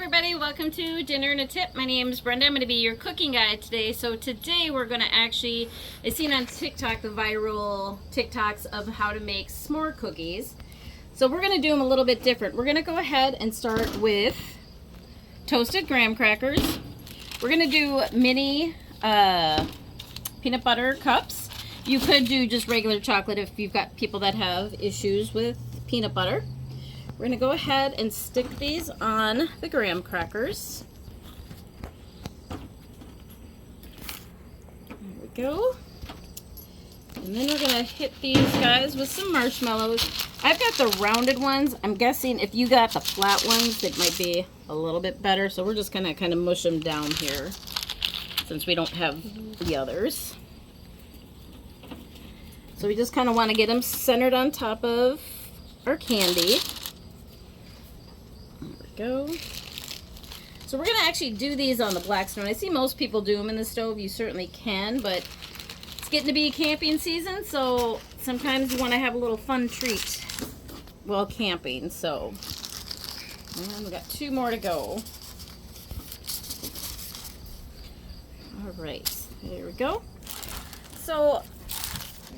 everybody, welcome to Dinner and a Tip. My name is Brenda. I'm going to be your cooking guide today. So today we're going to actually, I've seen on TikTok the viral TikToks of how to make s'more cookies. So we're going to do them a little bit different. We're going to go ahead and start with toasted graham crackers. We're going to do mini peanut butter cups. You could do just regular chocolate if you've got people that have issues with peanut butter. We're going to go ahead and stick these on the graham crackers. There we go. And then we're going to hit these guys with some marshmallows. I've got the rounded ones. I'm guessing if you got the flat ones, it might be a little bit better. So we're just going to kind of mush them down here since we don't have the others. So we just kind of want to get them centered on top of our candy. Go. So we're going to actually do these on the Blackstone. I see most people do them in the stove. You certainly can, but it's getting to be camping season, so sometimes you want to have a little fun treat while camping. So, and we got 2 more to go. All right, there we go. So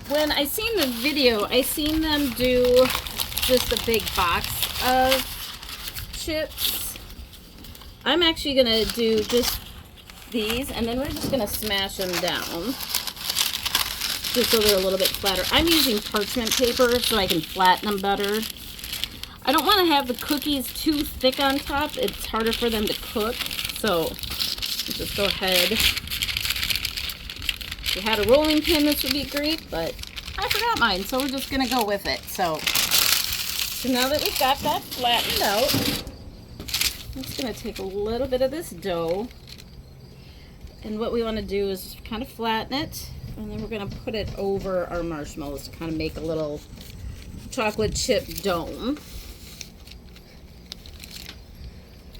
when I seen the video, I seen them do just a big box of chips. I'm actually gonna do just these, and then we're just gonna smash them down just so they're a little bit flatter. I'm using parchment paper so I can flatten them better. I don't want to have the cookies too thick on top. It's harder for them to cook, so let's just go ahead. If you had a rolling pin, this would be great, but I forgot mine, so we're just gonna go with it. So now that we've got that flattened out, I'm just going to take a little bit of this dough, and what we want to do is kind of flatten it, and then we're going to put it over our marshmallows to kind of make a little chocolate chip dome.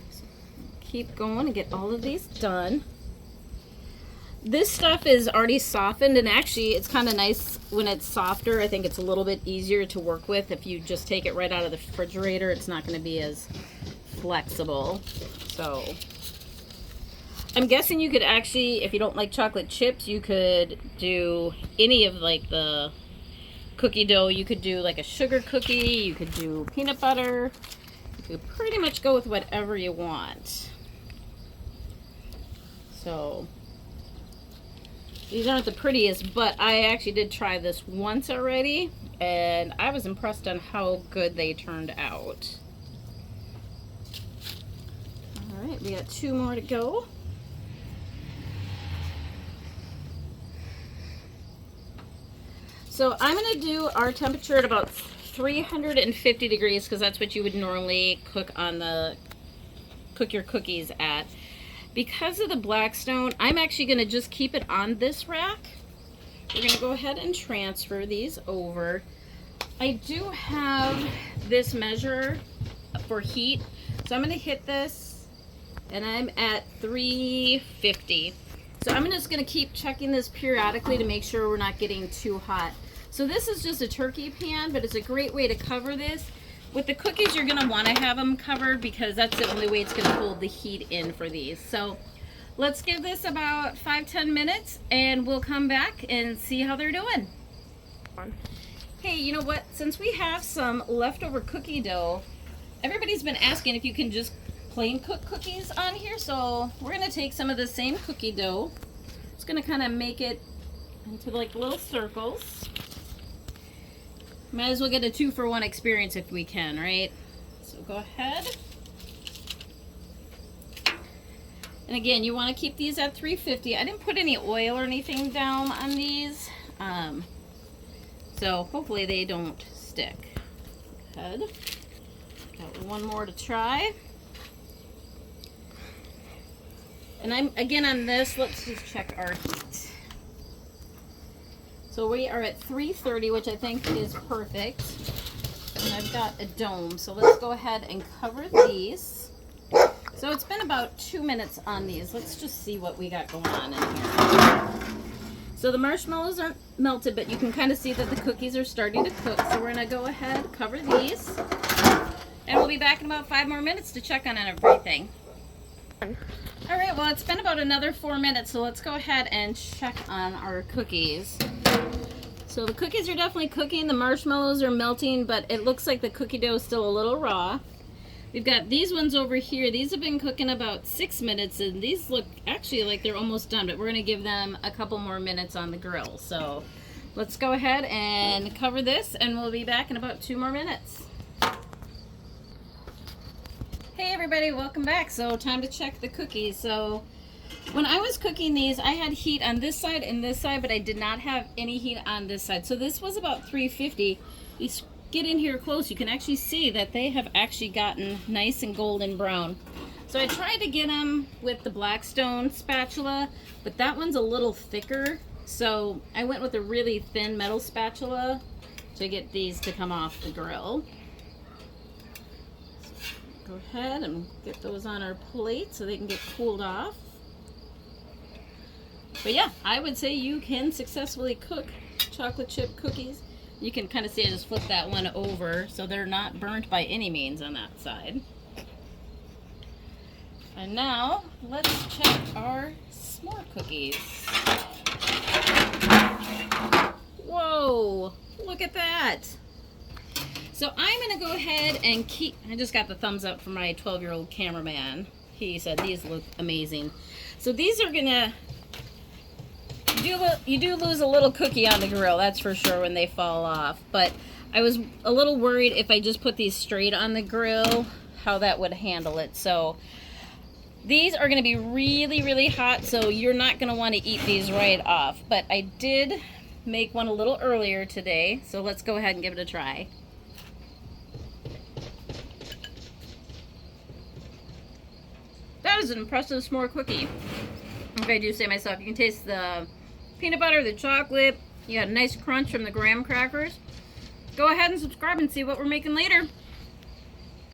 So keep going and get all of these done. This stuff is already softened, and actually it's kind of nice when it's softer. I think it's a little bit easier to work with. If you just take it right out of the refrigerator, it's not going to be as flexible. So I'm guessing you could actually, if you don't like chocolate chips, you could do any of like the cookie dough. You could do like a sugar cookie, you could do peanut butter, you could pretty much go with whatever you want. So these aren't the prettiest, but I actually did try this once already, and I was impressed on how good they turned out. Alright, we got 2 more to go. So I'm going to do our temperature at about 350 degrees because that's what you would normally cook your cookies at. Because of the Blackstone, I'm actually going to just keep it on this rack. We're going to go ahead and transfer these over. I do have this measure for heat, so I'm going to hit this, and I'm at 350. So I'm just going to keep checking this periodically to make sure we're not getting too hot. So this is just a turkey pan, but it's a great way to cover this. With the cookies, you're going to want to have them covered because that's the only way it's going to hold the heat in for these. So let's give this about 5-10 minutes, and we'll come back and see how they're doing. Hey, you know what? Since we have some leftover cookie dough, everybody's been asking if you can just plain cook cookies on here. So we're going to take some of the same cookie dough. It's going to kind of make it into like little circles. Might as well get a 2-for-1 experience if we can, right? So go ahead. And again, you want to keep these at 350. I didn't put any oil or anything down on these. So hopefully they don't stick. Go ahead. Got 1 more to try. And I'm again on this, let's just check our heat. So we are at 330, which I think is perfect. And I've got a dome, so let's go ahead and cover these. So it's been about 2 minutes on these. Let's just see what we got going on in here. So the marshmallows aren't melted, but you can kind of see that the cookies are starting to cook. So we're going to go ahead, cover these, and we'll be back in about 5 more minutes to check on everything. All right, well, it's been about another 4 minutes, so let's go ahead and check on our cookies. So the cookies are definitely cooking, the marshmallows are melting, but it looks like the cookie dough is still a little raw. We've got these ones over here. These have been cooking about 6 minutes, and these look actually like they're almost done, but we're gonna give them a couple more minutes on the grill. So let's go ahead and cover this, and we'll be back in about 2 more minutes. Hey everybody, welcome back. So time to check the cookies. So when I was cooking these, I had heat on this side and this side, but I did not have any heat on this side. So this was about 350. You get in here close, you can actually see that they have actually gotten nice and golden brown. So I tried to get them with the Blackstone spatula, but that one's a little thicker. So I went with a really thin metal spatula to get these to come off the grill. Go ahead and get those on our plate so they can get cooled off. But yeah, I would say you can successfully cook chocolate chip cookies. You can kind of see I just flip that one over so they're not burnt by any means on that side. And now let's check our s'more cookies. Whoa, look at that. So I'm going to go ahead and I just got the thumbs up from my 12-year-old cameraman. He said these look amazing. So these are going to, you do lose a little cookie on the grill, that's for sure, when they fall off. But I was a little worried if I just put these straight on the grill, how that would handle it. So these are going to be really, really hot, so you're not going to want to eat these right off. But I did make one a little earlier today, so let's go ahead and give it a try. That is an impressive s'more cookie, if I do say myself. You can taste the peanut butter, the chocolate. You got a nice crunch from the graham crackers. Go ahead and subscribe and see what we're making later.